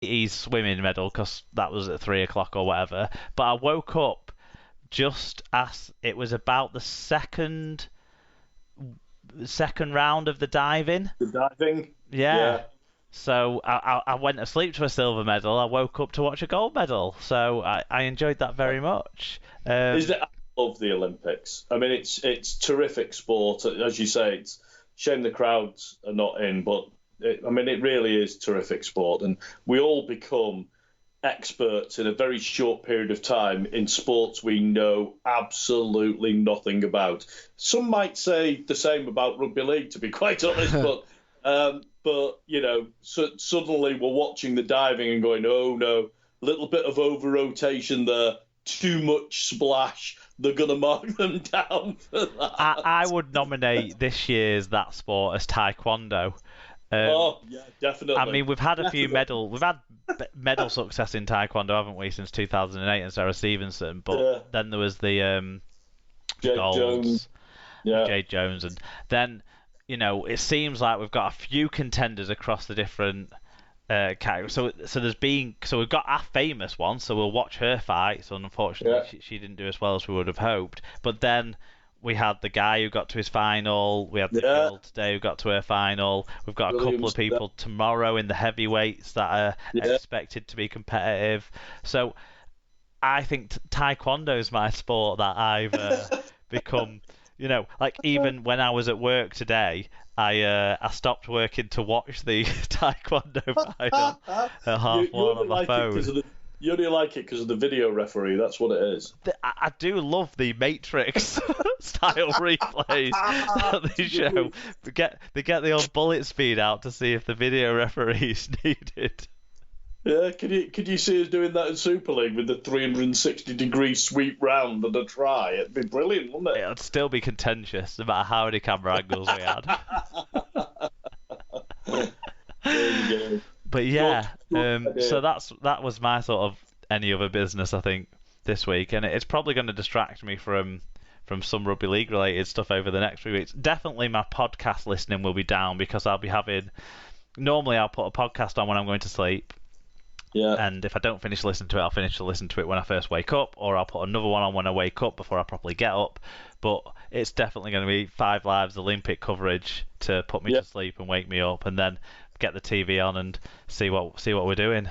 his swimming medal because that was at 3 o'clock or whatever. But I woke up just as it was about the second round of the diving. The diving. Yeah. Yeah. So I went to sleep to a silver medal. I woke up to watch a gold medal. So I enjoyed that very much. Is it? I love the Olympics. I mean, it's terrific sport. As you say, it's shame the crowds are not in, but it really is terrific sport, and we all become experts in a very short period of time in sports we know absolutely nothing about. Some might say the same about rugby league, to be quite honest, but suddenly we're watching the diving and going, oh no, little bit of over rotation there, too much splash. They're going to mark them down for that. I would nominate this year's that sport as taekwondo. Yeah, definitely. I mean, we've had medal success in taekwondo, haven't we, since 2008 and Sarah Stevenson? But then there was the Jade golds, Jones. Yeah. Jade Jones, and then it seems like we've got a few contenders across the different categories. So we've got our famous one, so we'll watch her fight. So unfortunately, she didn't do as well as we would have hoped. But then we had the guy who got to his final. We had the girl today who got to her final. We've got a couple of people tomorrow in the heavyweights that are expected to be competitive. So I think taekwondo is my sport that I've become. Even when I was at work today, I stopped working to watch the taekwondo final at 1:30 on my phone. You only like it because of the video referee. That's what it is. I do love the Matrix style replays that they show. They get the old bullet speed out to see if the video referee is needed. Yeah, could you see us doing that in Super League with the 360-degree sweep round and a try? It'd be brilliant, wouldn't it? It'd still be contentious, no matter how many camera angles we had. There you go. But yeah, so that was my sort of any other business, I think, this week, and it's probably going to distract me from some rugby league related stuff over the next few weeks. Definitely my podcast listening will be down because I'll be having. Normally, I'll put a podcast on when I'm going to sleep. Yeah. And if I don't finish listening to it, I'll finish to listen to it when I first wake up, or I'll put another one on when I wake up before I properly get up. But it's definitely going to be 5 Live's Olympic coverage to put me to sleep and wake me up, and then get the TV on and see what we're doing.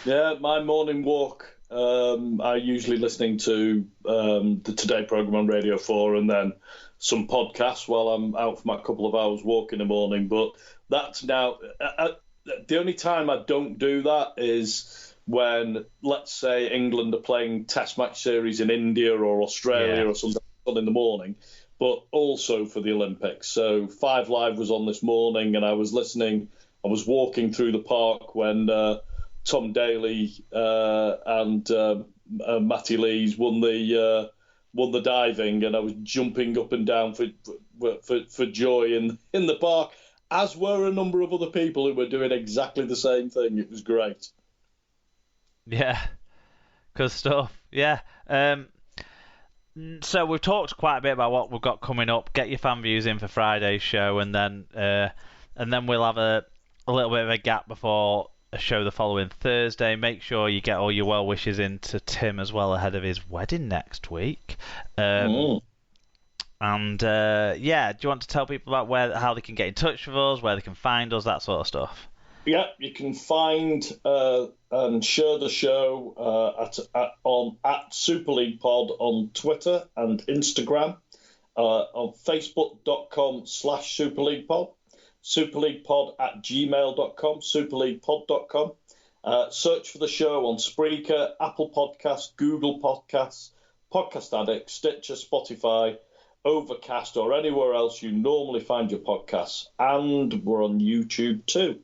Yeah, my morning walk. I usually listening to the Today programme on Radio 4 and then some podcasts while I'm out for my couple of hours walk in the morning. But that's now the only time I don't do that is when, let's say, England are playing Test match series in India or Australia or something in the morning, but also for the Olympics. So 5 Live was on this morning, and I was listening. I was walking through the park when Tom Daly and Matty Lees won the diving, and I was jumping up and down for joy in the park, as were a number of other people who were doing exactly the same thing. It was great. Yeah, good stuff. Yeah. So we've talked quite a bit about what we've got coming up. Get your fan views in for Friday's show, and then we'll have a little bit of a gap before a show the following Thursday. Make sure you get all your well wishes in to Tim as well ahead of his wedding next week. And do you want to tell people about how they can get in touch with us, where they can find us, that sort of stuff? Yeah, you can find and share the show at Super League Pod on Twitter and Instagram, on Facebook.com/Super League Pod, superleaguepod@gmail.com, superleaguepod.com. Search for the show on Spreaker, Apple Podcasts, Google Podcasts, Podcast Addict, Stitcher, Spotify, Overcast, or anywhere else you normally find your podcasts. And we're on YouTube too.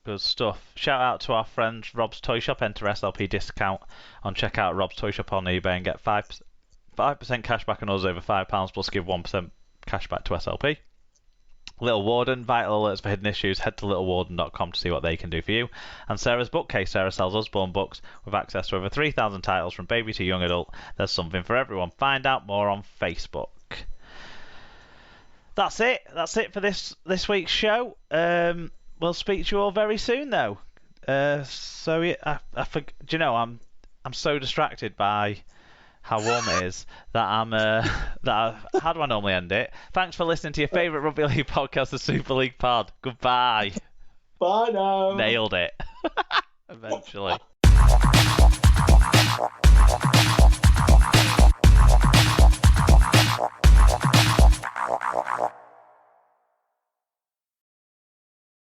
Good stuff. Shout out to our friend Rob's Toy Shop. Enter SLP discount on checkout Rob's Toy Shop on eBay and get 5% cash back on us over £5 plus give 1% cash back to SLP. Little Warden, vital alerts for hidden issues. Head to littlewarden.com to see what they can do for you. And Sarah's Bookcase. Sarah sells Usborne books with access to over 3,000 titles from baby to young adult. There's something for everyone. Find out more on Facebook. That's it. That's it for this week's show. we'll speak to you all very soon, though. So yeah, do you know I'm so distracted by how warm it is that how do I normally end it? Thanks for listening to your favourite rugby league podcast, the Super League Pod. Goodbye. Bye now. Nailed it. Eventually.